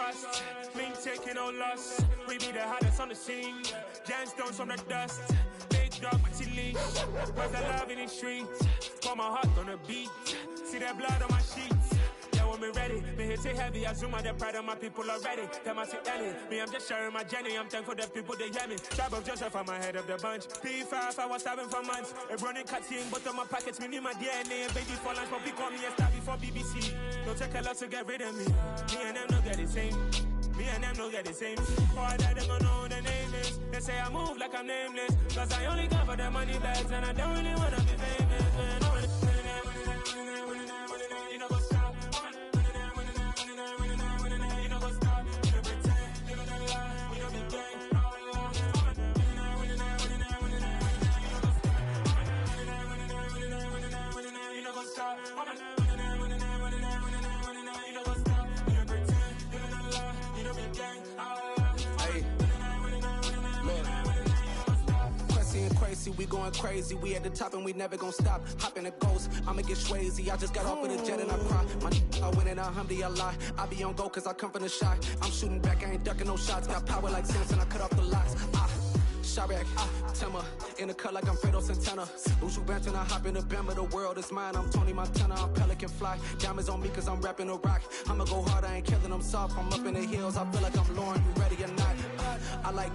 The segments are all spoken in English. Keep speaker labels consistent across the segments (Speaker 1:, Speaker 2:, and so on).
Speaker 1: trust. We ain't taking no loss. We be the hottest on the scene. Gemstones from the dust. Big dog, but she leash. Where's the love in the streets? Pour my heart on the beat. See that blood on my sheets. Yeah, when me ready, me hit it heavy. I zoom out the pride of my people already. Them I see Ellie. Me, I'm just sharing my journey. I'm thankful that people they hear me. Tribe of Joseph, I'm ahead of the bunch. P5, I was starving for months. A running cutscene, but on my pockets, me knew my DNA. Baby for lunch, but we call me a star before BBC. Don't take a lot to get rid of me. Me and them no get the same. Me and them no get the same. All that they gon' know who the name is. They say I move like I'm nameless. Cause I only got for the money bags. And I don't really wanna be famous. Man, you know what's up. You know what's up. You know pretend. You know the lie. We don't be gang. You know what's up.
Speaker 2: Crazy, we going crazy. We at the top and we never gon' stop. Hop in a ghost, I'ma get swayzy. I just got off with a jet and I cry. My I win in a Humvee, I lie. I be on go cause I come from the shot. I'm shooting back, I ain't ducking no shots. Got power like Samson, I cut off the locks. Sharek, Timmer, in the cut like I'm Fredo Santana. Usual Banton, I hop in the Bama, the world is mine. I'm Tony Montana, I'm Pelican Fly. Diamonds on me cause I'm rapping a rock. I'ma go hard, I ain't killing them soft. I'm up in the hills, I feel like I'm Lauren, you ready or not? I like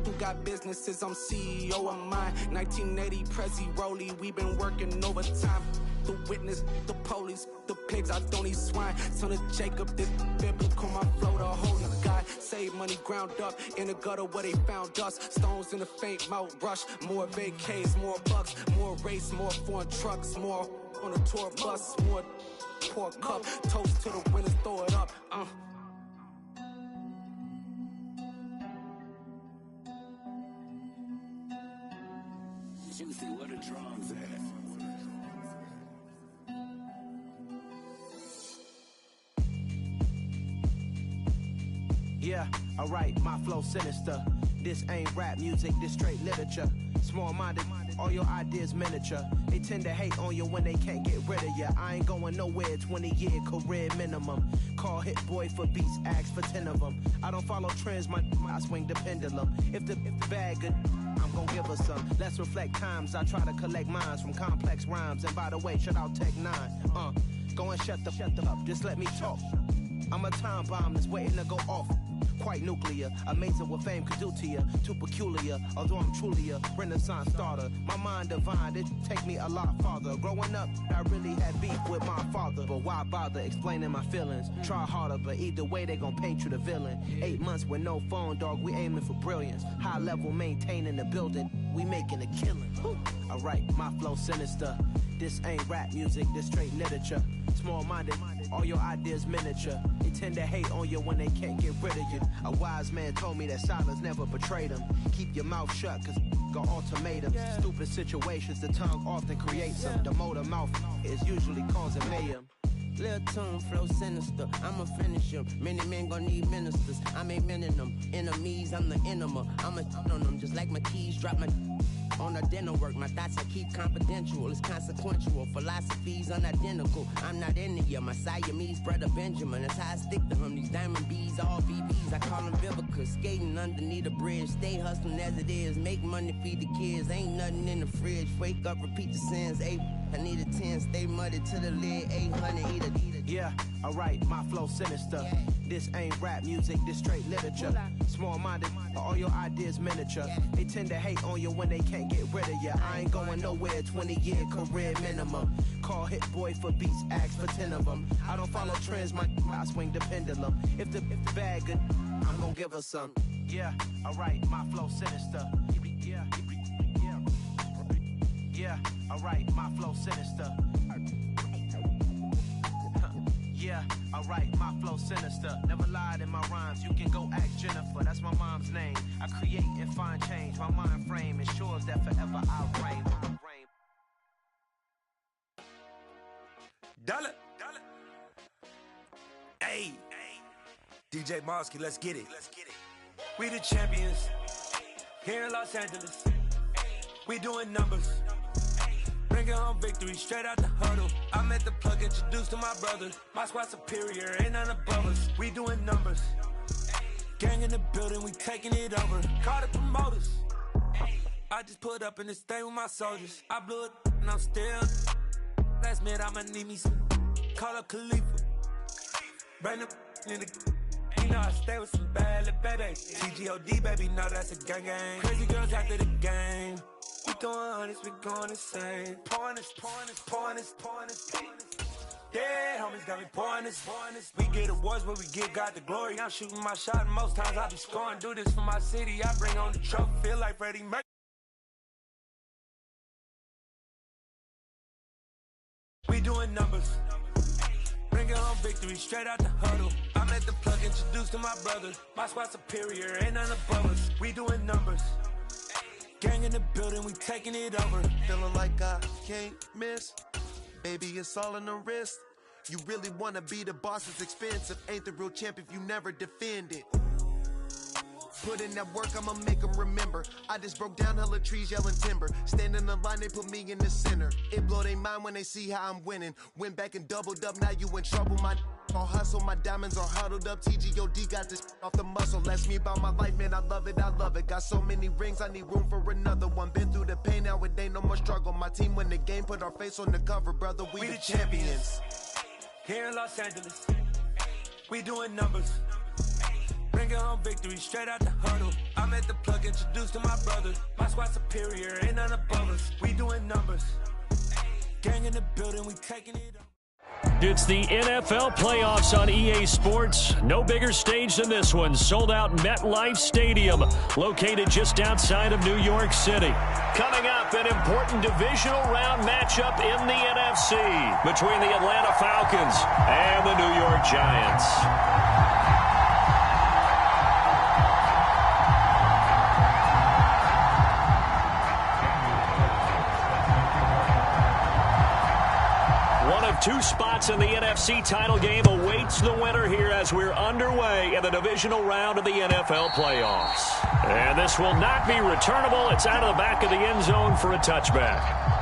Speaker 2: who got businesses, I'm CEO of mine. 1980 Prezi Rolly, we been working overtime. The witness, the police, the pigs, I don't eat swine. Son of Jacob, this biblical, my flow, the holy God. Save money ground up in the gutter where they found us. Stones in the faint mouth rush. More vacays, more bucks, more race, more foreign trucks, more on a tour bus, more pour cup. Toast to the winners, throw it up.
Speaker 3: Juicy, where the drums at?
Speaker 4: Yeah, alright, my flow sinister. This ain't rap music, this straight literature. Small-minded, all your ideas miniature. They tend to hate on you when they can't get rid of you. I ain't going nowhere, 20-year career minimum. Call Hit Boy for beats, ask for 10 of them. I don't follow trends, I swing the pendulum. If the bag good, I'm gon' give her some. Let's reflect times, I try to collect minds from complex rhymes. And by the way, shout out Tech 9. Go and shut the up, just let me talk. I'm a time bomb that's waiting to go off. Quite nuclear, amazing what fame could do to you. Too peculiar, although I'm truly a renaissance starter. My mind divine, it take me a lot farther. Growing up, I really had beef with my father. But why bother explaining my feelings? Try harder, but either way they gon' paint you the villain. 8 months with no phone, dog, we aiming for brilliance. High level maintaining the building, we making a killing. Alright, my flow sinister. This ain't rap music, this straight literature. Small-minded, all your ideas miniature. They tend to hate on you when they can't get rid of you. A wise man told me that silence never betrayed him. Keep your mouth shut, cause got ultimatums. Stupid situations, the tongue often creates them. The motor mouth is usually causing mayhem.
Speaker 5: Lil' tune, flow sinister, I'ma finish him. Many men gon' need ministers, I'm aiming them. Enemies, I'm the enema, I'ma on them. Just like my keys, drop my on the dinner work. My thoughts I keep confidential, it's consequential. Philosophies unidentical, I'm not India. My Siamese brother Benjamin, that's how I stick to him. These diamond bees, all VVs, I call them Vivica. Skating underneath the bridge, stay hustling as it is. Make money, feed the kids, ain't nothing in the fridge. Wake up, repeat the sins, I need a 10, stay muddy to the lid, 800, eat it.
Speaker 4: Yeah, alright, my flow sinister. This ain't rap music, this straight literature. Small-minded, all your ideas miniature. They tend to hate on you when they can't get rid of you. I ain't going nowhere, 20-year career minimum. Call Hit Boy for beats, ask for 10 of them. I don't follow trends, I swing the pendulum. If the bag good, I'm gon' give her some. Yeah, alright, my flow sinister. Yeah, alright, my flow sinister. Yeah, alright, my flow sinister. Never lied in my rhymes, you can go ask Jennifer, that's my mom's name. I create and find change, my mind frame ensures that forever I'll reign.
Speaker 6: Dollar. Hey, DJ Mosky, let's get it. We the champions here in Los Angeles. We doing numbers. Bringing home victory straight out the huddle. I met the plug, introduced to my brother. My squad superior, ain't none above us. We doing numbers. Gang in the building, we taking it over. Call the promoters. I just put up in this thing with my soldiers. I blew it and I'm still. Last minute I'ma need me some. Call up Khalifa. Bring the in the. You know I stay with some bad little baby. TGOD baby, know that's a gang gang. Crazy girls after the game. We throwing hundreds, we going insane. Pouring this. Dead homies got me pouring this. We get awards, but we give God the glory. I'm shooting my shot, and most times I be scoring. Do this for my city, I bring on the trophy. Feel like Freddie Mercury. We doing numbers. Bringing home victory straight out the huddle. I'm at the plug, introduced to my brother. My squad superior, ain't none above us. We doing numbers. Gang in the building, we taking it over.
Speaker 7: Feeling like I can't miss. Baby, it's all in the wrist. You really wanna be the boss, it's expensive. Ain't the real champ if you never defend it. Put in that work, I'ma make them remember. I just broke down hella trees, yelling timber. Stand in the line, they put me in the center. It blow their mind when they see how I'm winning. Went back and doubled up, now you in trouble. My all hustle, my diamonds are huddled up. TGOD got this off the muscle. That's me about my life, man, I love it. Got so many rings, I need room for another one. Been through the pain, now it ain't no more struggle. My team win the game, put our face on the cover, brother. We the champions.
Speaker 6: Here in Los Angeles, we doing numbers. Bringing home victory straight out the huddle. I'm at the plug, introduced to my brother. My squad superior, ain't none above us. We doing numbers. Gang in the building, we taking it up.
Speaker 8: It's the NFL playoffs on EA Sports. No bigger stage than this one. Sold out MetLife Stadium, located just outside of New York City. Coming up, an important divisional round matchup in the NFC between the Atlanta Falcons and the New York Giants. Two spots in the NFC title game awaits the winner here as we're underway in the divisional round of the NFL playoffs. And this will not be returnable. It's out of the back of the end zone for a touchback.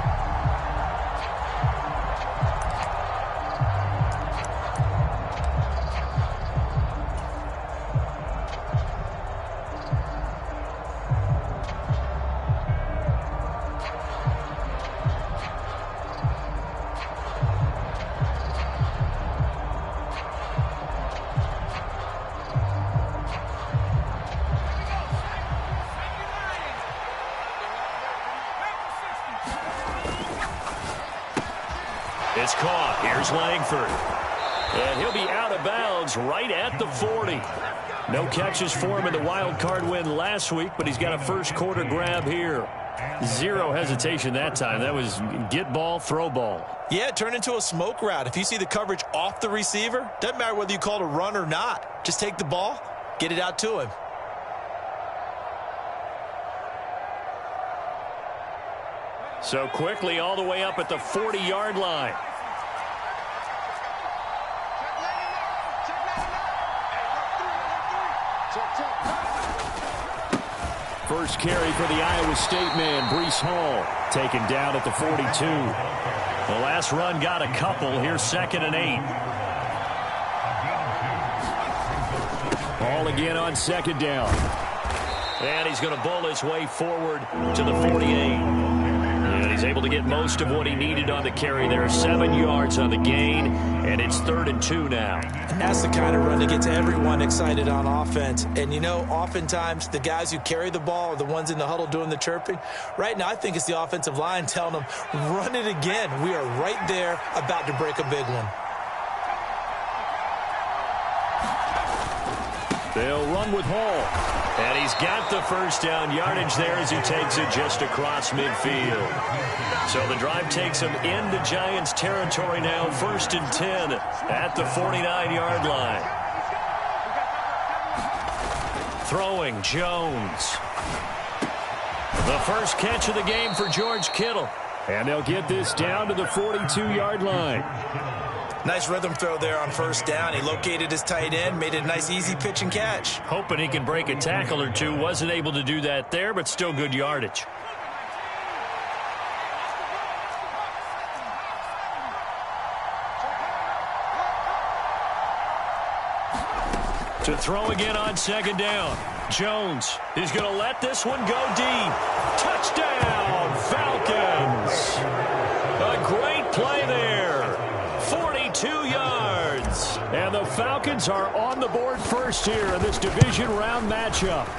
Speaker 8: It's caught. Here's Langford. And he'll be out of bounds right at the 40. No catches for him in the wild card win last week, but he's got a first quarter grab here. Zero hesitation that time. That was get ball, throw ball.
Speaker 9: Yeah, it turned into a smoke route. If you see the coverage off the receiver, doesn't matter whether you call it a run or not. Just take the ball, get it out to him.
Speaker 8: So quickly all the way up at the 40-yard line. First carry for the Iowa State man, Breece Hall, taken down at the 42. The last run got a couple. Here's 2nd and 8. Hall again on 2nd down. And he's going to bull his way forward to the 48. And he's able to get most of what he needed on the carry there. 7 yards on the gain, and it's 3rd and 2 now.
Speaker 9: And that's the kind of run that gets everyone excited on offense. And, you know, oftentimes the guys who carry the ball are the ones in the huddle doing the chirping. Right now, I think it's the offensive line telling them, run it again. We are right there about to break a big one.
Speaker 8: They'll run with Hall. And he's got the first down yardage there as he takes it just across midfield. So the drive takes him into Giants territory now. 1st and 10 at the 49-yard line. Throwing Jones. The first catch of the game for George Kittle. And they'll get this down to the 42-yard line.
Speaker 9: Nice rhythm throw there on 1st down. He located his tight end, made it a nice easy pitch and catch.
Speaker 8: Hoping he can break a tackle or two. Wasn't able to do that there, but still good yardage. To throw again on second down. Jones is going to let this one go deep. Touchdown, Falcons. A great play there. 42 yards. And the Falcons are on the board first here in this division round matchup.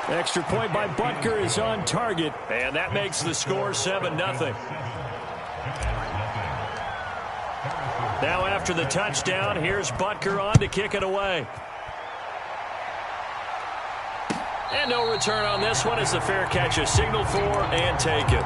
Speaker 8: Extra point by Butker is on target. And that makes the score 7-0. Now after the touchdown, here's Butker on to kick it away. And no return on this one as the fair catch is signaled for and taken.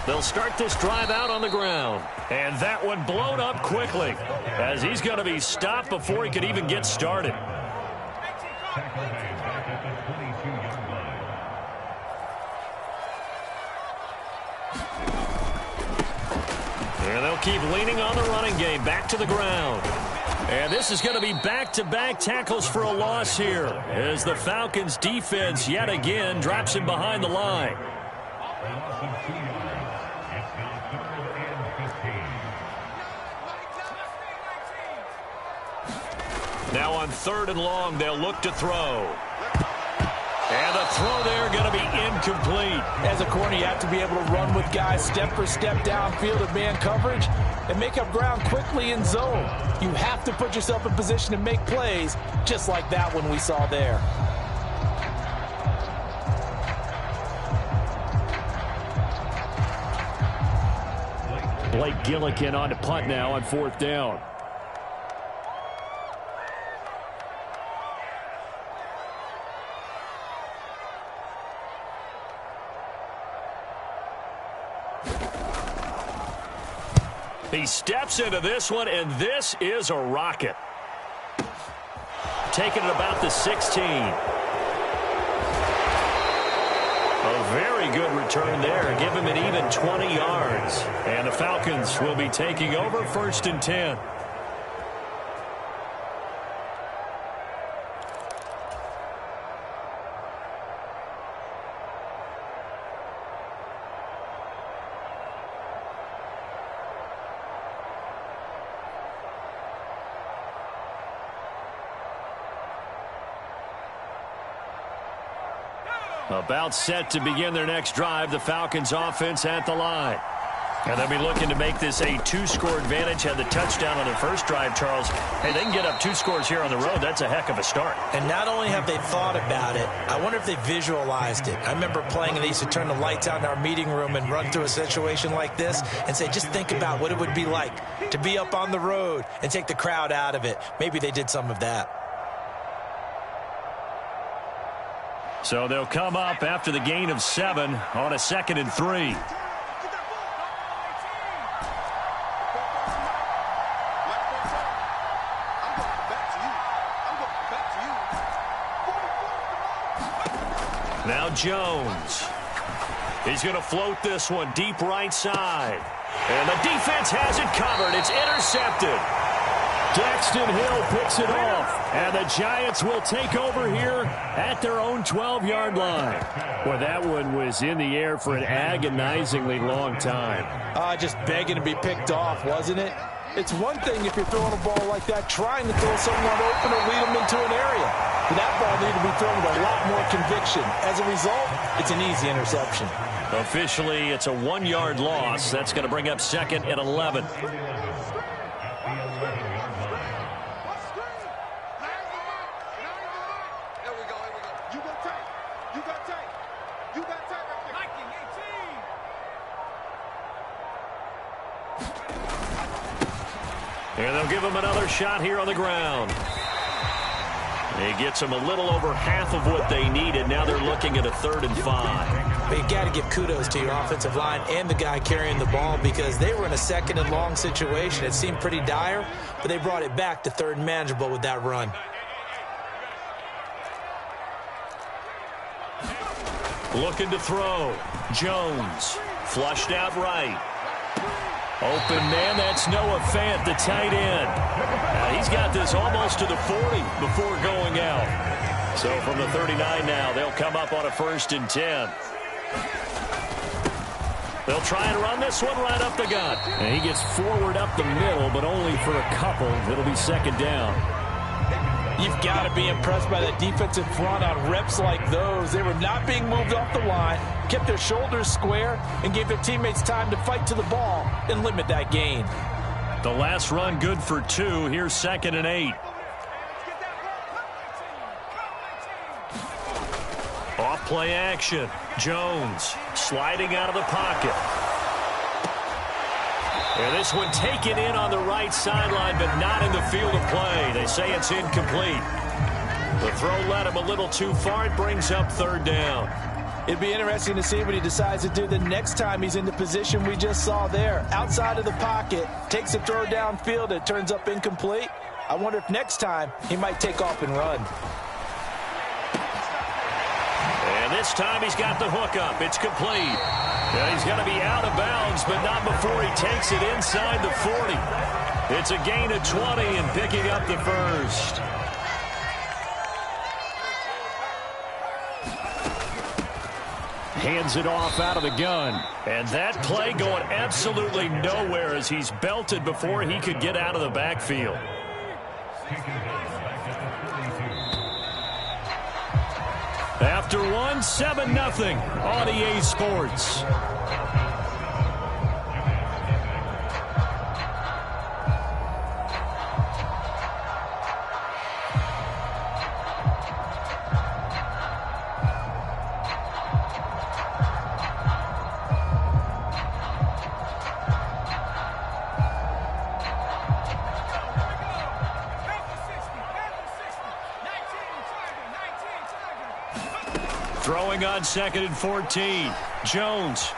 Speaker 8: They'll start this drive out on the ground. And that one blown up quickly as he's going to be stopped before he could even get started. And they'll keep leaning on the running game. Back to the ground. And this is going to be back-to-back tackles for a loss here as the Falcons defense yet again drops him behind the line. Now on 3rd and long, they'll look to throw. And the throw there going to be incomplete.
Speaker 9: As a corner, you have to be able to run with guys step for step downfield in man coverage and make up ground quickly in zone. You have to put yourself in position to make plays, just like that one we saw there.
Speaker 8: Blake Gillikin on to punt now on 4th down. He steps into this one, and this is a rocket. Taking it about the 16. A very good return there. Give him an even 20 yards. And the Falcons will be taking over 1st and 10. About set to begin their next drive, the Falcons offense at the line. And they'll be looking to make this a 2-score advantage. Had the touchdown on their first drive, Charles. Hey, they can get up 2 scores here on the road. That's a heck of a start.
Speaker 9: And not only have they thought about it, I wonder if they visualized it. I remember playing and they used to turn the lights out in our meeting room and run through a situation like this and say, just think about what it would be like to be up on the road and take the crowd out of it. Maybe they did some of that.
Speaker 8: So they'll come up after the gain of 7 on a 2nd and 3. Now Jones. He's going to float this one deep right side. And the defense has it covered. It's intercepted. Daxton Hill picks it off, and the Giants will take over here at their own 12-yard line. Well, that one was in the air for an agonizingly long time.
Speaker 9: Just begging to be picked off, wasn't it? It's one thing if you're throwing a ball like that, trying to throw someone open or lead them into an area. But that ball needed to be thrown with a lot more conviction. As a result, it's an easy interception.
Speaker 8: Officially, it's a 1-yard loss. That's going to bring up 2nd and 11. And they'll give him another shot here on the ground. He gets them a little over half of what they needed. Now they're looking at a 3rd and 5.
Speaker 9: But you got to give kudos to your offensive line and the guy carrying the ball because they were in a 2nd and long situation. It seemed pretty dire, but they brought it back to 3rd and manageable with that run.
Speaker 8: Looking to throw. Jones flushed out right. Open man, that's Noah Fant, the tight end. He's got this almost to the 40 before going out. So from the 39 now, they'll come up on a 1st and 10. They'll try and run this one right up the gut. And he gets forward up the middle, but only for a couple. It'll be 2nd down.
Speaker 9: You've got to be impressed by the defensive front on reps like those. They were not being moved off the line, kept their shoulders square, and gave their teammates time to fight to the ball and limit that gain.
Speaker 8: The last run good for 2. Here's 2nd and 8. Off play action. Jones sliding out of the pocket. And this one taken in on the right sideline, but not in the field of play. They say it's incomplete. The throw led him a little too far. It brings up 3rd down.
Speaker 9: It'd be interesting to see what he decides to do the next time he's in the position we just saw there. Outside of the pocket, takes a throw downfield, it turns up incomplete. I wonder if next time he might take off and run.
Speaker 8: And this time he's got the hook up. It's complete. And he's going to be out of bounds, but not before he takes it inside the 40. It's a gain of 20 and picking up the 1st. Hands it off out of the gun. And that play going absolutely nowhere as he's belted before he could get out of the backfield. After 1, 7-0 on EA Sports. Throwing on 2nd and 14. Jones.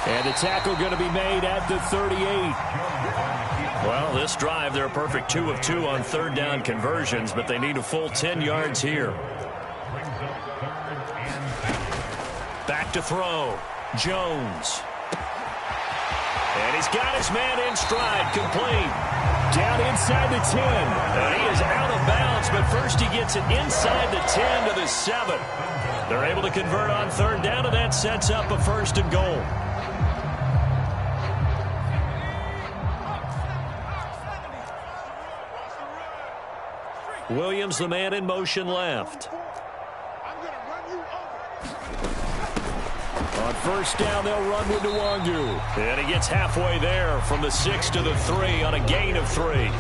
Speaker 8: And the tackle going to be made at the 38. Well, this drive, they're a perfect 2 of 2 on 3rd down conversions, but they need a full 10 yards here. Back to throw. Jones. And he's got his man in stride, complete. Down inside the 10. And he is out of bounds, but first he gets it inside the 10 to the 7. They're able to convert on 3rd down, and that sets up a 1st and goal. Williams, the man in motion left. On 1st down, they'll run with Nwangu. And he gets halfway there from the 6 to the 3 on a gain of 3.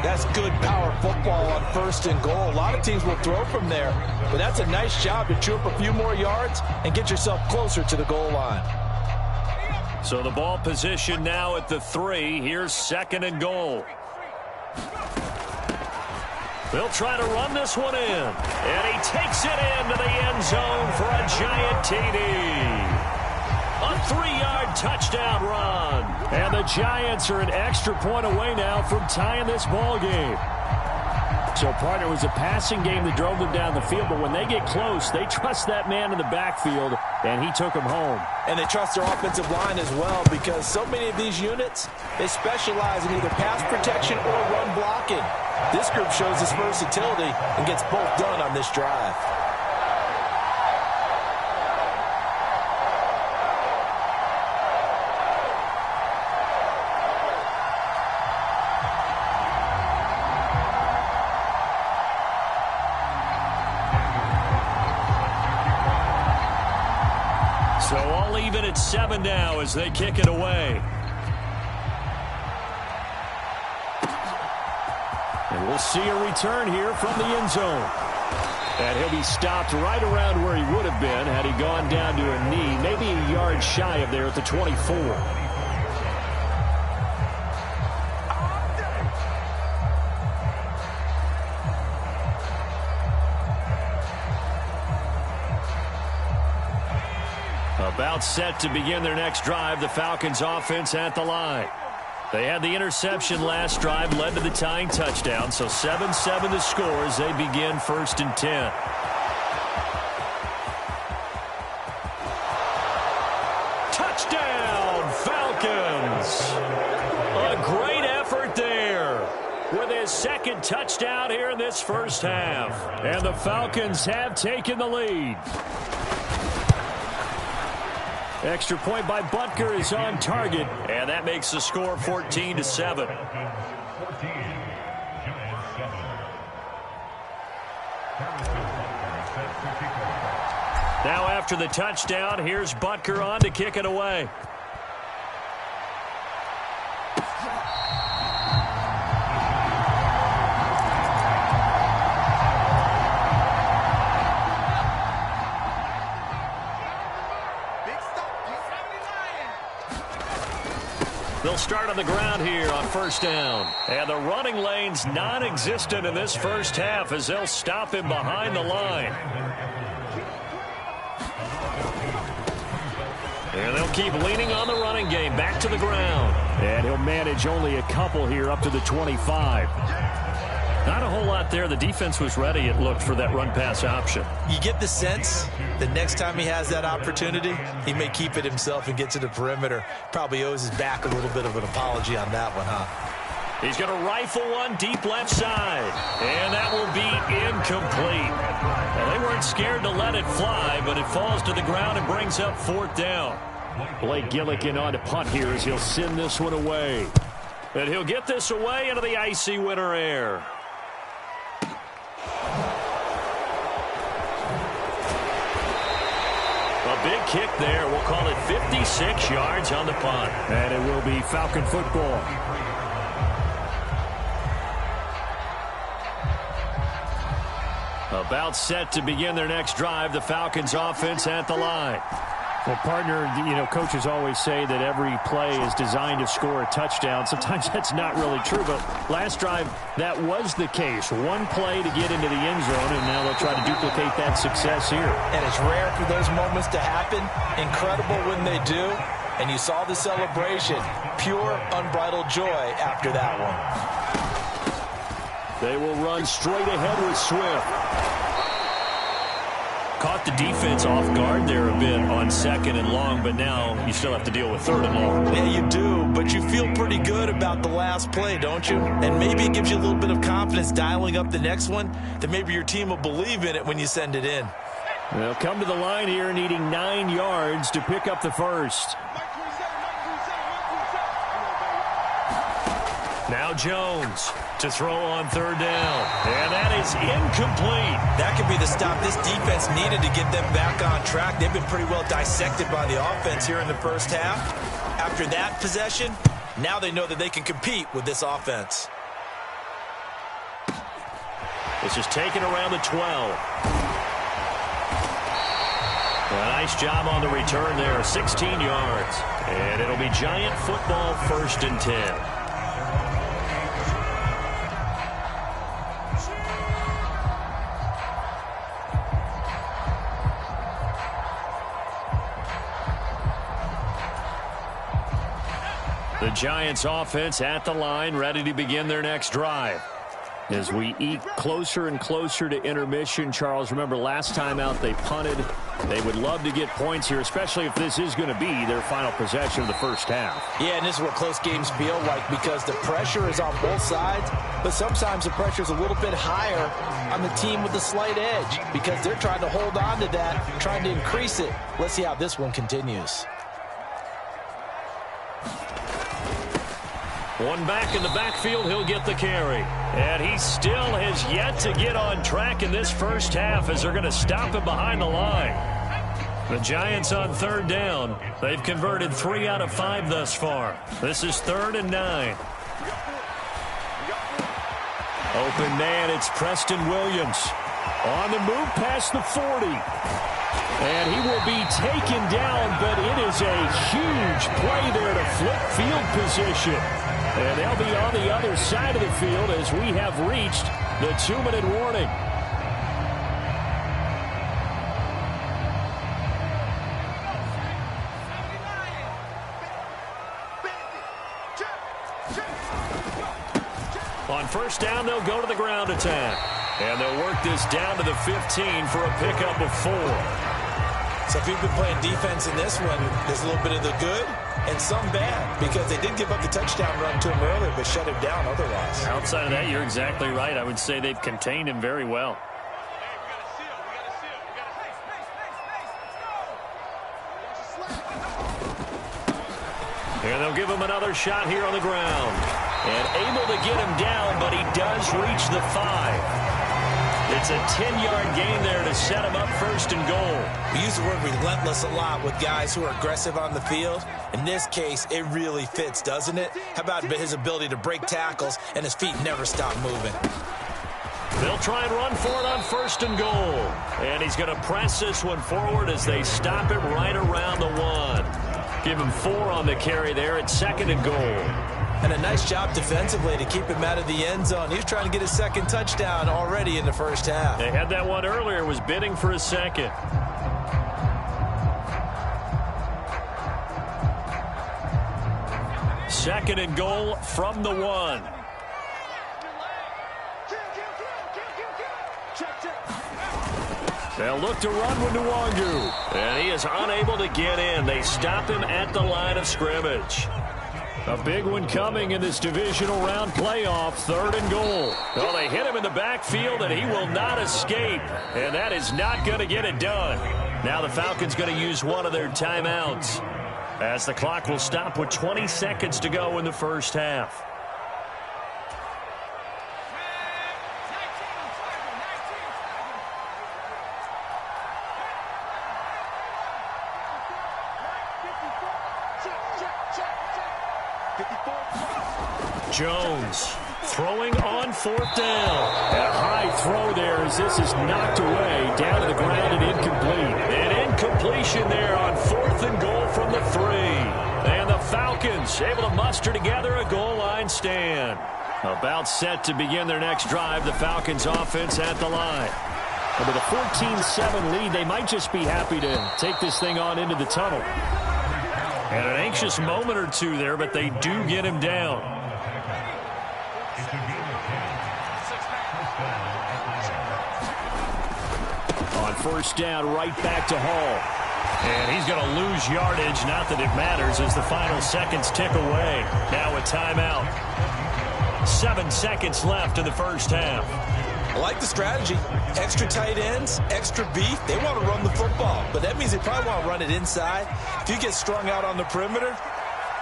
Speaker 9: That's good power football on 1st and goal. A lot of teams will throw from there, but that's a nice job to chew up a few more yards and get yourself closer to the goal line.
Speaker 8: So the ball position now at the 3. Here's 2nd and goal. They'll try to run this one in. And he takes it into the end zone for a giant TD. A 3-yard touchdown run. And the Giants are an extra point away now from tying this ball game. So, partner, it was a passing game that drove them down the field, but when they get close, they trust that man in the backfield, and he took them home.
Speaker 9: And they trust their offensive line as well, because so many of these units, they specialize in either pass protection or run blocking. This group shows its versatility and gets both done on this drive.
Speaker 8: So all even at 7 now as they kick it away. And we'll see a return here from the end zone. And he'll be stopped right around where he would have been had he gone down to a knee, maybe a yard shy of there at the 24. About set to begin their next drive, the Falcons offense at the line. They had the interception last drive, led to the tying touchdown, so 7-7 the score as they begin 1st and 10. second touchdown here in this first half. And the Falcons have taken the lead. Extra point by Butker is on target, and that makes the score 14-7. Now after the touchdown, here's Butker on to kick it away. They'll start on the ground here on first down. And the running lane's non-existent in this first half as they'll stop him behind the line. And they'll keep leaning on the running game back to the ground. And he'll manage only a couple here up to the 25. Not a whole lot there. The defense was ready, it looked, for that run-pass option. You get the sense the next time he has that opportunity, he may keep it himself and get to the perimeter. Probably owes his back a little bit of an apology on that one, huh? He's going to rifle one deep left side. And that will be incomplete. Well, they weren't scared to let it fly, but it falls to the ground and brings up fourth down. Blake Gillikin on to punt here as he'll send this one away. And he'll get this away into the icy winter air. A big kick there. We'll call it 56 yards on the punt. And it will be Falcon football. About set to begin their next drive. The Falcons offense at the line. Well, partner, coaches always say that every play is designed to score a touchdown. Sometimes that's not really true, but last drive, that was the case. One play to get into the end zone, and now they'll try to duplicate that success here. And it's rare for those moments to happen. Incredible when they do. And you saw the celebration. Pure, unbridled joy after that one. They will run straight ahead with Swift. Caught the defense off guard there a bit on second and long, but now you still have to deal with third and long. Yeah, you do, but you feel pretty good about the last play, don't you? And maybe it gives you a little bit of confidence dialing up the next one, that maybe your team will believe in it when you send it in. They'll come to the line here needing 9 yards to pick up the first. Now Jones to throw on third down. And that is incomplete. That could be the stop this defense needed to get them back on track. They've been pretty well dissected by the offense here in the first half. After that possession, now they know that they can compete with this offense. This is taken around the 12. A nice job on the return there, 16 yards. And it'll be Giant football, 1st and 10. The Giants offense at the line, ready to begin their next drive. As we eke closer and closer to intermission, Charles, remember last time out they punted. They would love to get points here, especially if this is going to be their final possession of the first half. Yeah, and this is what close games feel like because the pressure is on both sides, but sometimes the pressure is a little bit higher on the team with the slight edge because they're trying to hold on to that, trying to increase it. Let's see how this one continues. One back in the backfield, he'll get the carry. And he still has yet to get on track in this first half as they're going to stop him behind the line. The Giants on third down. They've converted 3 out of 5 thus far. This is 3rd and 9. Open man, it's Preston Williams. On the move past the 40. And he will be taken down, but it is a huge play there to flip field position. And they'll be on the other side of the field as we have reached the 2-minute warning. On first down, they'll go to the ground attack. And they'll work this down to the 15 for a pickup of 4.
Speaker 9: So if you've been playing defense in this one, there's a little bit of the good and some bad, because they did give up the touchdown run to him earlier, but shut him down otherwise.
Speaker 8: Outside of that, you're exactly right. I would say they've contained him very well. And they'll give him another shot here on the ground. And able to get him down, but he does reach the 5. It's a 10-yard gain there to set him up first and goal.
Speaker 9: We use the word relentless a lot with guys who are aggressive on the field. In this case, it really fits, doesn't it? How about his ability to break tackles and his feet never stop moving?
Speaker 8: They'll try and run for it on first and goal. And he's going to press this one forward as they stop him right around the 1. Give him 4 on the carry there at second and goal.
Speaker 9: And a nice job defensively to keep him out of the end zone. He was trying to get his second touchdown already in the first half.
Speaker 8: They had that one earlier, was bidding for a second. Second and goal from the 1. They'll look to run with Nwangu. And he is unable to get in. They stop him at the line of scrimmage. A big one coming in this divisional round playoff, third and goal. Well, they hit him in the backfield, and he will not escape. And that is not going to get it done. Now the Falcons going to use one of their timeouts, as the clock will stop with 20 seconds to go in the first half. Jones throwing on 4th down. And a high throw there as this is knocked away down to the ground and incomplete. An incompletion there on 4th and goal from the 3. And the Falcons able to muster together a goal line stand. About set to begin their next drive. The Falcons offense at the line. And with a 14-7 lead, they might just be happy to take this thing on into the tunnel. And an anxious moment or two there, but they do get him down. On first down, right back to Hall. And he's going to lose yardage. Not that it matters as the final seconds tick away. Now a timeout. 7 seconds left in the first half.
Speaker 9: I like the strategy. Extra tight ends, extra beef. They want to run the football, but that means they probably want to run it inside. If you get strung out on the perimeter,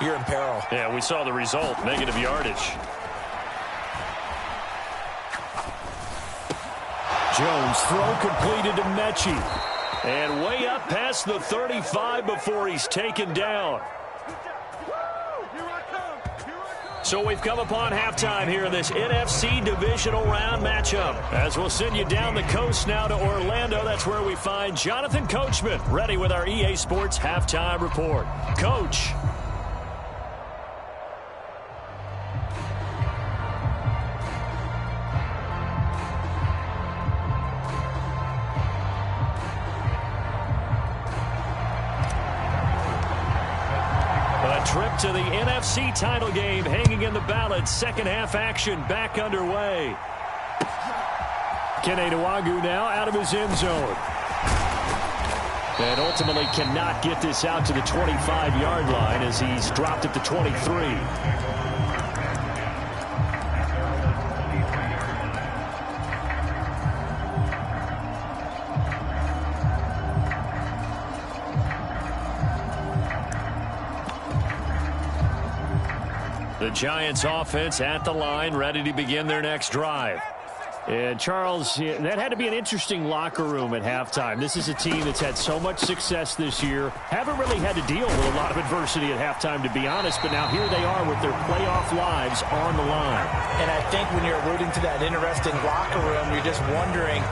Speaker 9: you're in peril.
Speaker 8: Yeah, we saw the result, negative yardage. Jones throw completed to Mechie. And way up past the 35 before he's taken down. So we've come upon halftime here in this NFC divisional round matchup. As we'll send you down the coast now to Orlando. That's where we find Jonathan Coachman ready with our EA Sports halftime report. Coach. Trip to the NFC title game hanging in the balance. Second half action back underway. Kene Nwangu now out of his end zone. And ultimately cannot get this out to the 25-yard line as he's dropped at the 23. The Giants offense at the line, ready to begin their next drive. And Charles, that had to be an interesting locker room at halftime. This is a team that's had so much success this year. Haven't really had to deal with a lot of adversity at halftime, to be honest. But now here they are with their playoff lives on the line.
Speaker 9: And I think when you're alluding to that interesting locker room, you're just wondering,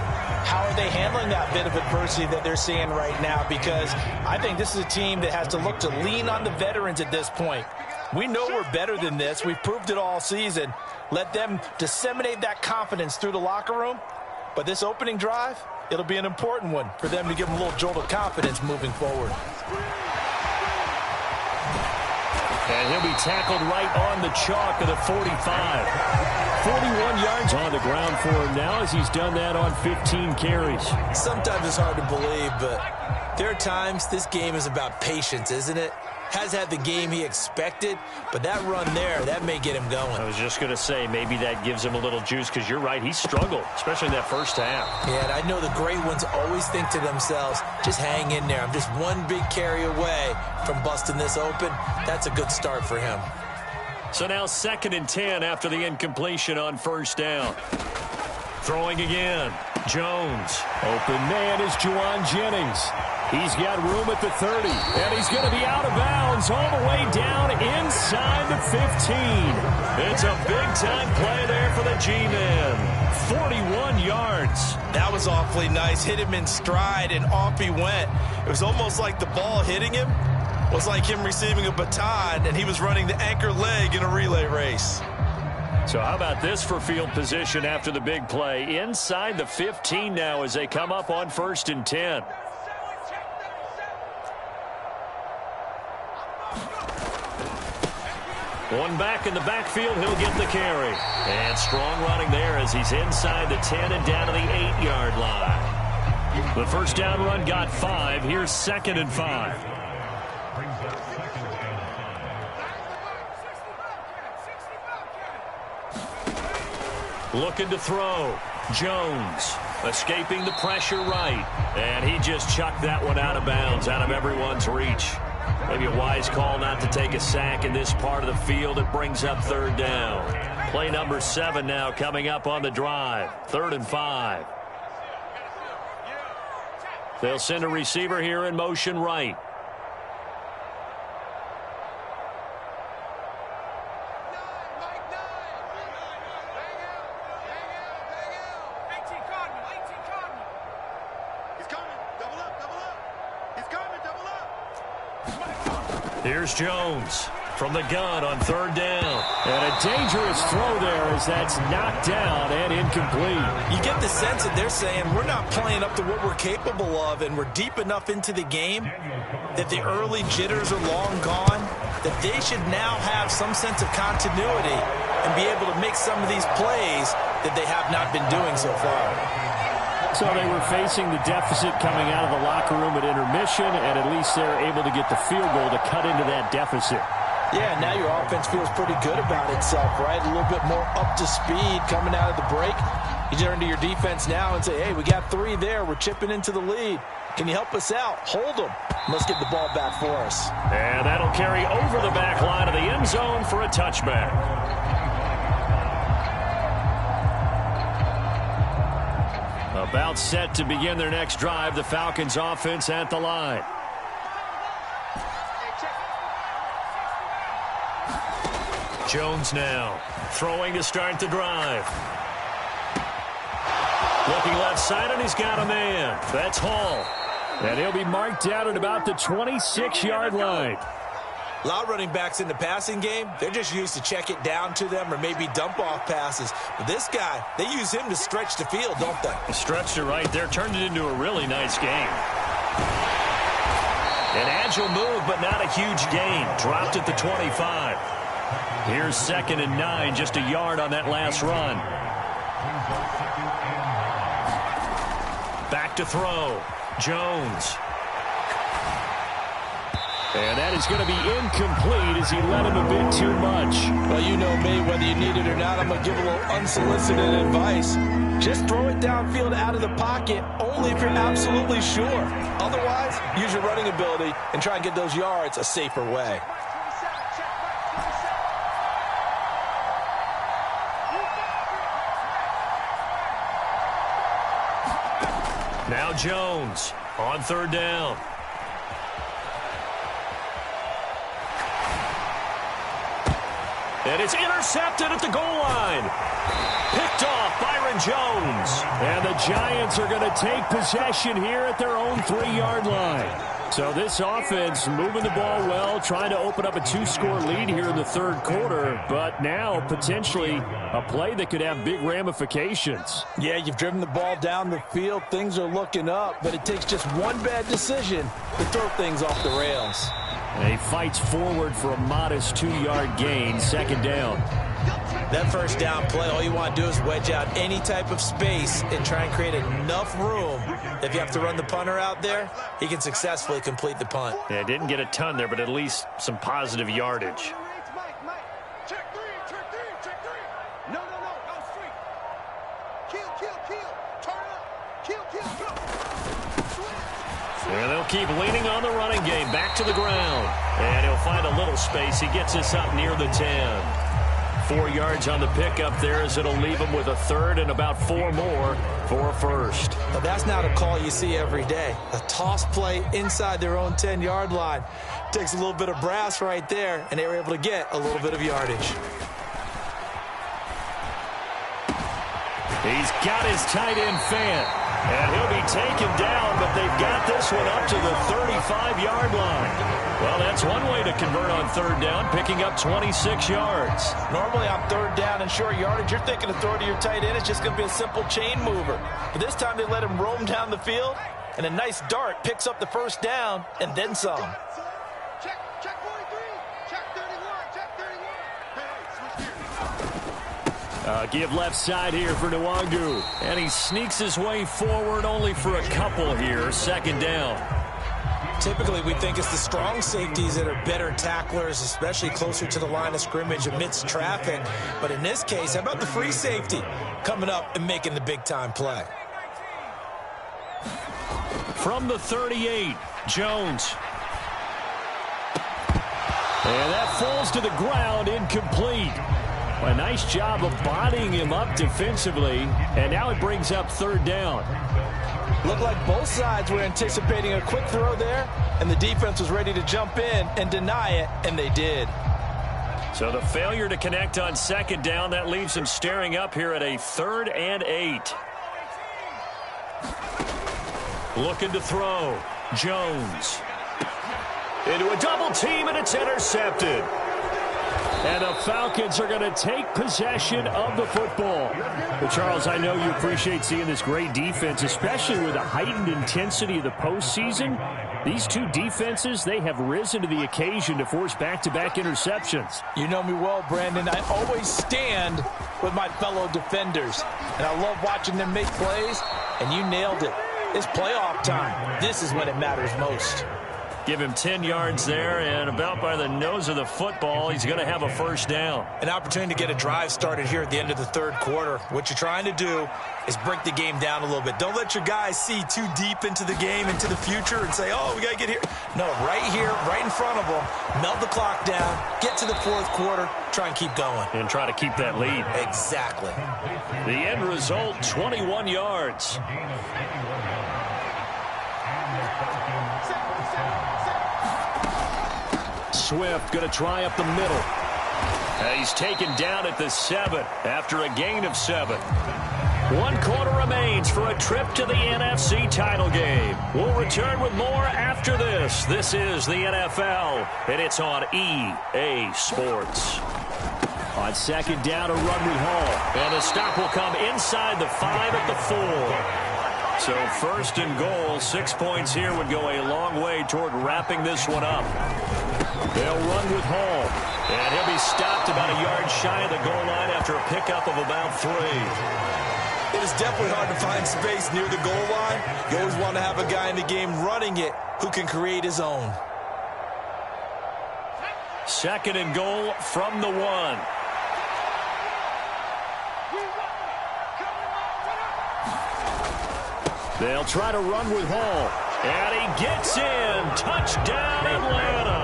Speaker 9: how are they handling that bit of adversity that they're seeing right now? Because I think this is a team that has to look to lean on the veterans at this point. We know we're better than this. We've proved it all season. Let them disseminate that confidence through the locker room. But this opening drive, it'll be an important one for them to give them a little jolt of confidence moving forward.
Speaker 8: And he'll be tackled right on the chalk of the 45. 41 yards on the ground for him now as he's done that on 15 carries.
Speaker 9: Sometimes it's hard to believe, but there are times this game is about patience, isn't it? Has had the game he expected, but that run there, that may get him going.
Speaker 8: I was just going to say, maybe that gives him a little juice, because you're right, he struggled, especially in that first half.
Speaker 9: Yeah, and I know the great ones always think to themselves, just hang in there. I'm just one big carry away from busting this open. That's a good start for him.
Speaker 8: So now 2nd and 10 after the incompletion on first down. Throwing again. Jones. Open man is Juwan Jennings. He's got room at the 30, and he's going to be out of bounds all the way down inside the 15. It's a big-time play there for the G-Man. 41 yards.
Speaker 9: That was awfully nice. Hit him in stride, and off he went. It was almost like the ball hitting him was like him receiving a baton, and he was running the anchor leg in a relay race.
Speaker 8: So how about this for field position after the big play? Inside the 15 now as they come up on 1st and 10. One back in the backfield, he'll get the carry. And strong running there as he's inside the 10 and down to the 8-yard line. The first down run got 5. Here's 2nd and 5. Looking to throw. Jones escaping the pressure right. And he just chucked that one out of bounds, out of everyone's reach. Maybe a wise call not to take a sack in this part of the field. It brings up 3rd down. Play number 7 now coming up on the drive. 3rd and 5. They'll send a receiver here in motion right. Here's Jones from the gun on 3rd down. And a dangerous throw there as that's knocked down and incomplete.
Speaker 9: You get the sense that they're saying we're not playing up to what we're capable of, and we're deep enough into the game that the early jitters are long gone, that they should now have some sense of continuity and be able to make some of these plays that they have not been doing so far.
Speaker 8: So they were facing the deficit coming out of the locker room at intermission, and at least they're able to get the field goal to cut into that deficit.
Speaker 9: Yeah, now your offense feels pretty good about itself, right? A little bit more up to speed coming out of the break. You turn to your defense now and say, hey, we got 3 there. We're chipping into the lead. Can you help us out? Hold them. Let's get the ball back for us.
Speaker 8: And that'll carry over the back line of the end zone for a touchback. About set to begin their next drive, the Falcons offense at the line. Jones now throwing to start the drive. Looking left side, and he's got a man. That's Hall. And he'll be marked down at about the 26-yard line.
Speaker 9: A lot of running backs in the passing game, they're just used to check it down to them or maybe dump off passes. But this guy, they use him to stretch the field, don't they?
Speaker 8: Stretched it right there, turned it into a really nice game. An agile move, but not a huge gain. Dropped at the 25. Here's 2nd and 9, just a yard on that last run. Back to throw. Jones. And that is going to be incomplete as he led him a bit too much.
Speaker 9: Well, you know me, whether you need it or not, I'm going to give a little unsolicited advice. Just throw it downfield out of the pocket, only if you're absolutely sure. Otherwise, use your running ability and try and get those yards a safer way.
Speaker 8: Now Jones on 3rd down. And it's intercepted at the goal line. Picked off Byron Jones. And the Giants are going to take possession here at their own 3-yard line. So this offense moving the ball well, trying to open up a 2-score lead here in the 3rd quarter, but now potentially a play that could have big ramifications.
Speaker 9: Yeah, you've driven the ball down the field. Things are looking up, but it takes just one bad decision to throw things off the rails.
Speaker 8: And he fights forward for a modest 2-yard gain, 2nd down.
Speaker 9: That first down play, all you want to do is wedge out any type of space and try and create enough room. If you have to run the punter out there, he can successfully complete the punt.
Speaker 8: Yeah, didn't get a ton there, but at least some positive yardage. And they'll keep leaning on the running game. Back to the ground. And he'll find a little space. He gets us up near the 10. 4 yards on the pickup there as it'll leave him with a third and about 4 more for a first.
Speaker 9: But that's not a call you see every day. A toss play inside their own 10-yard line. Takes a little bit of brass right there, and they were able to get a little bit of yardage.
Speaker 8: He's got his tight end fan. And he'll be taken down, but they've got this one up to the 35-yard line. Well, that's one way to convert on third down, picking up 26 yards.
Speaker 9: Normally on third down and short yardage, you're thinking to throw to your tight end. It's just going to be a simple chain mover. But this time they let him roam down the field, and a nice dart picks up the first down and then some.
Speaker 10: Check 43, check 31, check 31.
Speaker 8: Give left side here for Nwangu. And he sneaks his way forward only for a couple here. Second down.
Speaker 9: Typically, we think it's the strong safeties that are better tacklers, especially closer to the line of scrimmage amidst traffic. But in this case, how about the free safety coming up and making the big-time play?
Speaker 8: From the 38, Jones. And that falls to the ground, incomplete. A nice job of bodying him up defensively, and now it brings up third down.
Speaker 9: Looked like both sides were anticipating a quick throw there, and the defense was ready to jump in and deny it, and they did.
Speaker 8: So the failure to connect on second down, that leaves him staring up here at a 3rd and 8. Looking to throw. Jones. Into a double team, and it's intercepted. And the Falcons are going to take possession of the football. But Charles, I know you appreciate seeing this great defense, especially with the heightened intensity of the postseason. These two defenses, they have risen to the occasion to force back-to-back interceptions.
Speaker 9: You know me well, Brandon. I always stand with my fellow defenders. And I love watching them make plays, and you nailed it. It's playoff time. This is when it matters most.
Speaker 8: Give him 10 yards there, and about by the nose of the football, he's going to have a first down.
Speaker 9: An opportunity to get a drive started here at the end of the third quarter. What you're trying to do is break the game down a little bit. Don't let your guys see too deep into the game, into the future, and say, oh, we got to get here. No, right here, right in front of them, melt the clock down, get to the fourth quarter, try and keep going.
Speaker 8: And try to keep that lead.
Speaker 9: Exactly.
Speaker 8: The end result, 21 yards. Swift going to try up the middle. And he's taken down at the 7 after a gain of 7. 1 quarter remains for a trip to the NFC title game. We'll return with more after this. This is the NFL, and it's on EA Sports. On second down, a run with Hall. And the stop will come inside the 5 at the 4. So first and goal, 6 points here would go a long way toward wrapping this one up. They'll run with Hall. And he'll be stopped about a yard shy of the goal line after a pickup of about 3.
Speaker 9: It is definitely hard to find space near the goal line. You always want to have a guy in the game running it who can create his own.
Speaker 8: Second and goal from the 1. They'll try to run with Hall. And he gets in. Touchdown, Atlanta.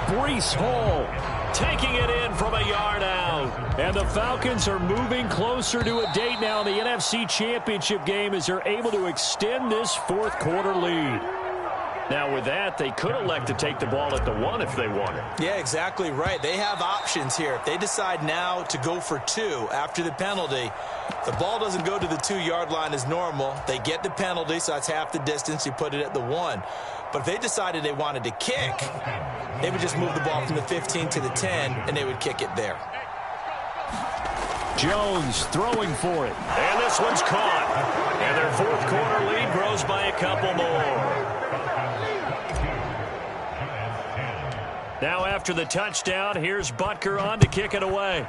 Speaker 8: Breece Hall taking it in from a yard out. And the Falcons are moving closer to a date now in the NFC Championship game as they're able to extend this fourth quarter lead. Now with that, they could elect to take the ball at the 1 if they wanted.
Speaker 9: Yeah, exactly right. They have options here. If they decide now to go for 2 after the penalty, the ball doesn't go to the 2-yard line as normal. They get the penalty, so that's half the distance. You put it at the 1. But if they decided they wanted to kick, they would just move the ball from the 15 to the 10, and they would kick it there.
Speaker 8: Jones throwing for it. And this one's caught. And their fourth quarter lead grows by a couple more. Now after the touchdown, here's Butker on to kick it away.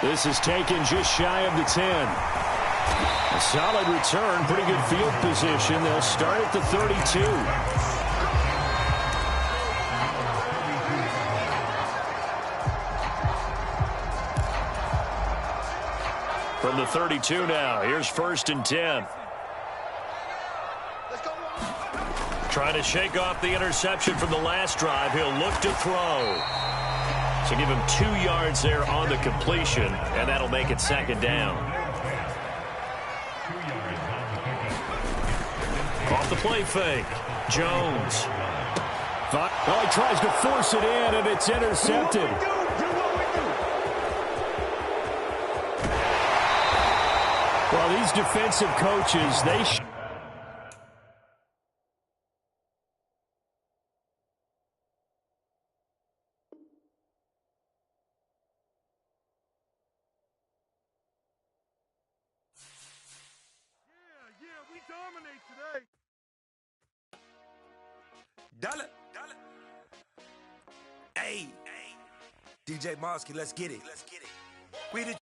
Speaker 8: This is taken just shy of the 10. A solid return, pretty good field position. They'll start at the 32. From the 32 now, here's 1st and 10. Trying to shake off the interception from the last drive. He'll look to throw. So give him 2 yards there on the completion, and that'll make it 2nd down. Off the play fake. Jones. Oh, he tries to force it in, and it's intercepted. Well, these defensive coaches, they
Speaker 10: we dominate today.
Speaker 6: Dollar. Hey. DJ Mosky, let's get it. We the